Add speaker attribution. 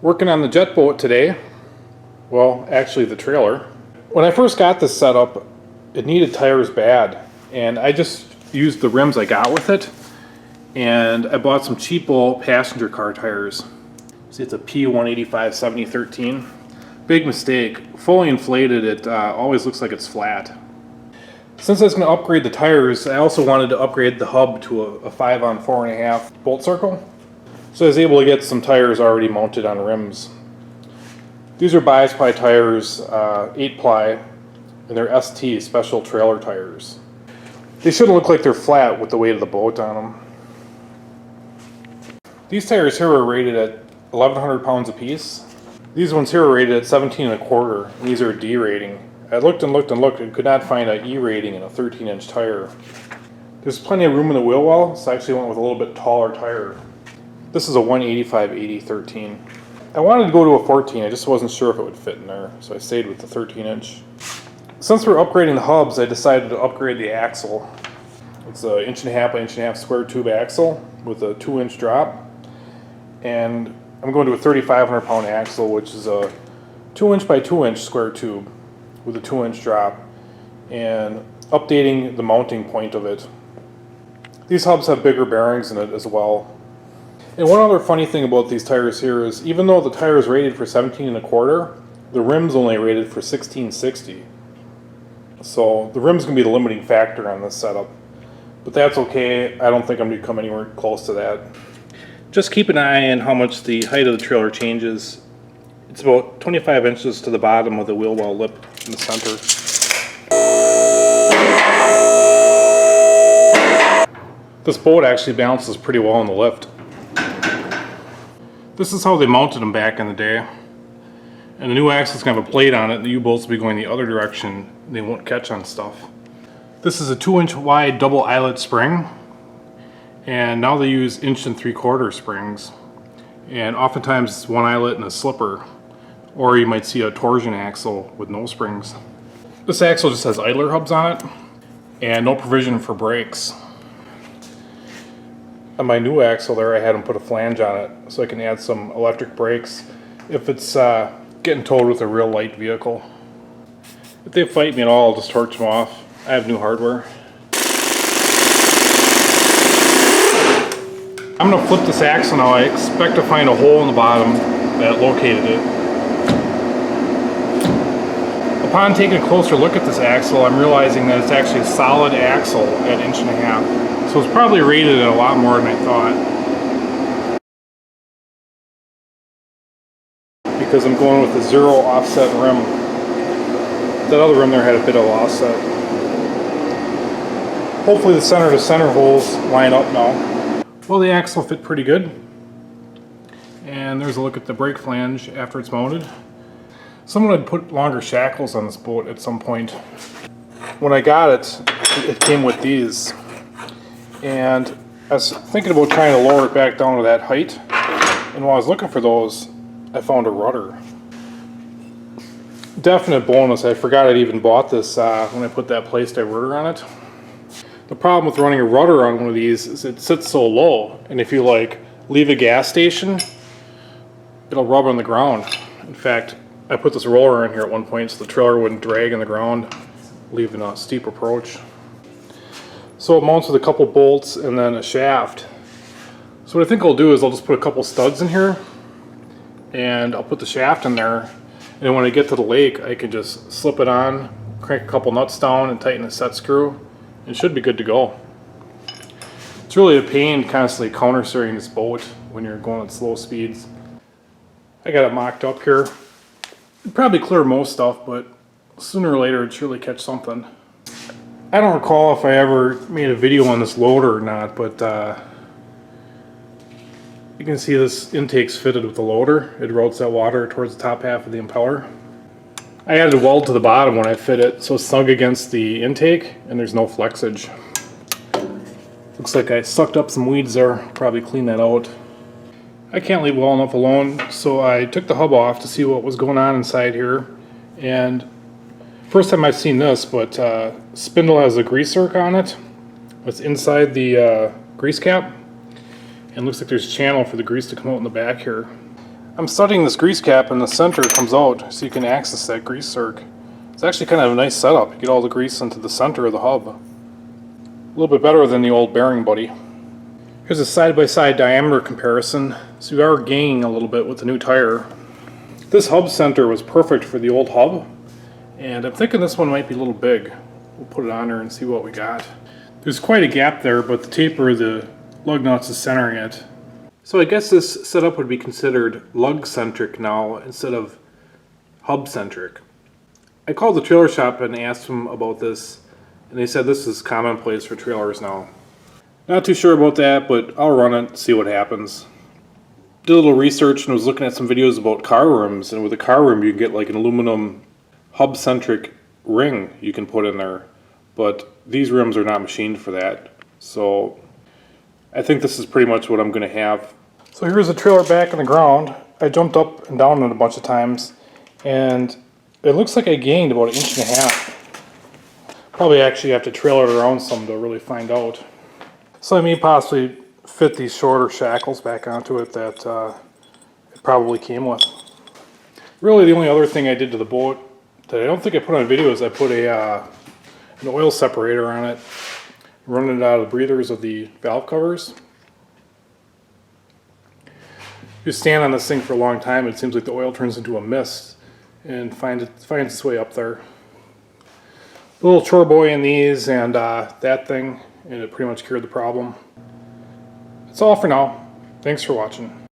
Speaker 1: Working on the jet boat today. Well, actually the trailer. When I first got this set up, it needed tires bad, and I just used the rims I got with it, and I bought some cheapo passenger car tires. See, it's a P185 7013. Big mistake. Fully inflated, it always looks like it's flat. Since I was going to upgrade the tires, I also wanted to upgrade the hub to a 5 on 4.5 bolt circle. So I was able to get some tires already mounted on rims. These are bi-ply tires, 8-ply, and they're ST special trailer tires. They shouldn't look like they're flat with the weight of the boat on them. These tires here are rated at 1,100 pounds a piece. These ones here are rated at 17.25, and these are a D rating. I looked and looked and looked and could not find an E rating in a 13-inch tire. There's plenty of room in the wheel well, so I actually went with a little bit taller tire. This is a 185/80/13. I wanted to go to a 14, I just wasn't sure if it would fit in there, so I stayed with the 13-inch. Since we're upgrading the hubs, I decided to upgrade the axle. It's an 1.5 by 1.5 square tube axle with a 2-inch drop. And I'm going to a 3,500 pound axle, which is a 2-inch by 2-inch square tube with a 2-inch drop, and updating the mounting point of it. These hubs have bigger bearings in it as well. And one other funny thing about these tires here is, even though the tire is rated for 17.25, the rim's only rated for 1660. So the rim's going to be the limiting factor on this setup. But that's okay, I don't think I'm going to come anywhere close to that. Just keep an eye on how much the height of the trailer changes. It's about 25 inches to the bottom of the wheel well lip in the center. This boat actually balances pretty well in the lift. This is how they mounted them back in the day. And the new axle is going to have a plate on it. The U-bolts will be going the other direction. They won't catch on stuff. This is a 2-inch wide double eyelet spring. And now they use 1.75-inch springs. And oftentimes it's one eyelet and a slipper. Or you might see a torsion axle with no springs. This axle just has idler hubs on it. And no provision for brakes. On my new axle there, I had them put a flange on it so I can add some electric brakes if it's getting towed with a real light vehicle. If they fight me at all, I'll just torch them off. I have new hardware. I'm going to flip this axle now. I expect to find a hole in the bottom that located it. Upon taking a closer look at this axle, I'm realizing that it's actually a solid axle at 1.5 inches. So it's probably rated at a lot more than I thought. Because I'm going with a 0 offset rim. That other rim there had a bit of offset. Hopefully the center to center holes line up now. Well, the axle fit pretty good. And there's a look at the brake flange after it's mounted. Someone had put longer shackles on this boat at some point. When I got it, it came with these. And I was thinking about trying to lower it back down to that height. And while I was looking for those, I found a rudder. Definite bonus, I forgot I'd even bought this when I put that placed rudder on it. The problem with running a rudder on one of these is it sits so low, and if you leave a gas station, it'll rub on the ground. In fact, I put this roller in here at one point so the trailer wouldn't drag in the ground, leaving a steep approach. So it mounts with a couple bolts and then a shaft. So what I think I'll do is I'll just put a couple studs in here, and I'll put the shaft in there, and when I get to the lake I can just slip it on, crank a couple nuts down and tighten the set screw, and it should be good to go. It's really a pain constantly counter-steering this boat when you're going at slow speeds. I got it mocked up here. It'd probably clear most stuff, but sooner or later it'd surely catch something. I don't recall if I ever made a video on this loader or not, but you can see this intake's fitted with the loader. It routes that water towards the top half of the impeller. I added a weld to the bottom when I fit it, so it's snug against the intake and there's no flexage. Looks like I sucked up some weeds there, probably clean that out. I can't leave well enough alone, so I took the hub off to see what was going on inside here. And first time I've seen this, but spindle has a grease zerk on it. It's inside the grease cap, and looks like there's a channel for the grease to come out in the back here. I'm studying this grease cap and the center comes out so you can access that grease zerk. It's actually kind of a nice setup. You get all the grease into the center of the hub. A little bit better than the old bearing buddy. Here's a side-by-side diameter comparison. So we are gaining a little bit with the new tire. This hub center was perfect for the old hub, and I'm thinking this one might be a little big. We'll put it on there and see what we got. There's quite a gap there, but the taper of the lug nuts is centering it. So I guess this setup would be considered lug-centric now instead of hub-centric. I called the trailer shop and asked them about this, and they said this is commonplace for trailers now. Not too sure about that, but I'll run it and see what happens. Did a little research and was looking at some videos about car rims, and with a car rim you can get like an aluminum hub-centric ring you can put in there, but these rims are not machined for that, so I think this is pretty much what I'm going to have. So here's the trailer back on the ground. I jumped up and down it a bunch of times, and it looks like I gained about 1.5 inches. Probably actually have to trailer it around some to really find out. So I may possibly fit these shorter shackles back onto it that it probably came with. Really the only other thing I did to the boat that I don't think I put on video is I put an oil separator on it, running it out of the breathers of the valve covers. If you stand on this thing for a long time, it seems like the oil turns into a mist and finds its way up there. A little chore boy in these and that thing, and it pretty much cured the problem. That's all for now. Thanks for watching.